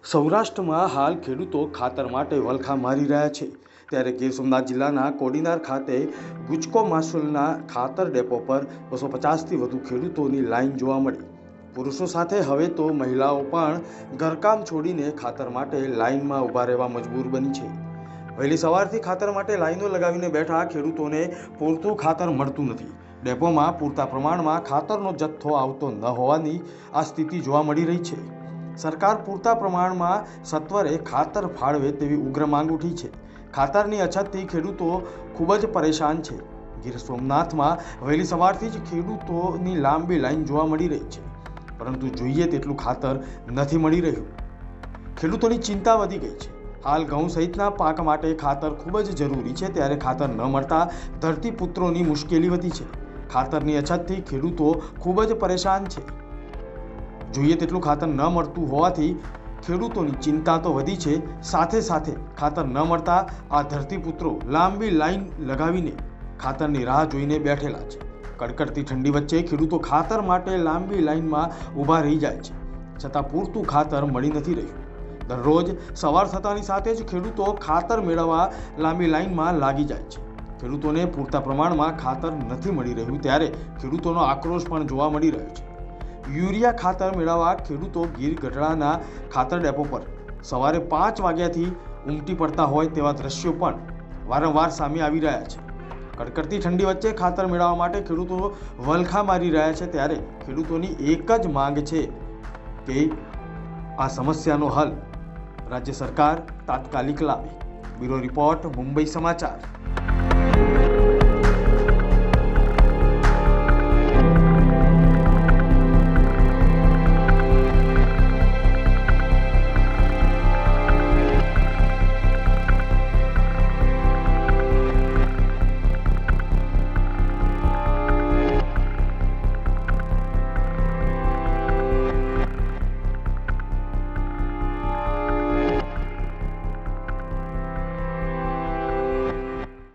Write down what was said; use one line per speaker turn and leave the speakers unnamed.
સૌરાષ્ટ્રમાં હાલ ખેડૂતો ખાતર માટે વલખા મારી રહ્યા છે, ત્યારે ગીર સોમનાથ જિલ્લાના કોડીનાર ખાતે ગુજકો માસુલના ખાતર ડેપો પર 250થી વધુ ખેડૂતોની લાઈન જોવા મળી। પુરુષો સાથે હવે તો મહિલાઓ પણ ઘરકામ છોડીને ખાતર માટે લાઈનમાં ઊભા રહેવા મજબૂર બની છે। વહેલી સવારથી ખાતર માટે લાઈનો લગાવીને બેઠા ખેડૂતોને પૂરતું ખાતર મળતું નથી। ડેપોમાં પૂરતા પ્રમાણમાં ખાતરનો જથ્થો આવતો ન હોવાની આ સ્થિતિ જોવા મળી રહી છે। સરકાર પૂરતા પ્રમાણમાં સત્વરે ખાતર ફાળવે તેવી ઉગ્ર માંગ ઉઠી છે। ખાતરની અછતથી ખેડૂતો ખૂબ જ પરેશાન છે। ગીર સોમનાથમાં વહેલી સવારથી જ ખેડૂતોની લાંબી લાઈન જોવા મળી રહી છે, પરંતુ જોઈએ તેટલું ખાતર નથી મળી રહ્યું। ખેડૂતોની ચિંતા વધી ગઈ છે। હાલ ઘઉં સહિતના પાક માટે ખાતર ખૂબ જ જરૂરી છે, ત્યારે ખાતર ન મળતા ધરતીપુત્રોની મુશ્કેલી વધી છે। ખાતરની અછતથી ખેડૂતો ખૂબ જ પરેશાન છે। જોઈએ તેટલું ખાતર ન મળતું હોવાથી ખેડૂતોની ચિંતા તો વધી છે, સાથે સાથે ખાતર ન મળતા આ ધરતીપુત્રો લાંબી લાઈન લગાવીને ખાતરની રાહ જોઈને બેઠેલા છે। કડકડતી ઠંડી વચ્ચે ખેડૂતો ખાતર માટે લાંબી લાઈનમાં ઊભા રહી જાય છે, છતાં પૂરતું ખાતર મળી નથી રહ્યું। દરરોજ સવાર થતાની સાથે જ ખેડૂતો ખાતર મેળવવા લાંબી લાઈનમાં લાગી જાય છે। ખેડૂતોને પૂરતા પ્રમાણમાં ખાતર નથી મળી રહ્યું, ત્યારે ખેડૂતોનો આક્રોશ પણ જોવા મળી રહ્યો છે। યુરિયા ખાતર મેળવવા ખેડૂતો ગીર ગઢડાના ખાતર ડેપો પર સવારે 5 વાગ્યાથી ઉમટી પડતા હોય તેવા દ્રશ્યો પણ વારંવાર સામે આવી રહ્યા છે। કડકડતી ઠંડી વચ્ચે ખાતર મેળવવા માટે ખેડૂતો વલખા મારી રહ્યા છે, ત્યારે ખેડૂતોની એક જ માંગ છે કે આ સમસ્યાનો હલ રાજ્ય સરકાર તાત્કાલિક લાવે। બ્યુરો રિપોર્ટ, મુંબઈ સમાચાર।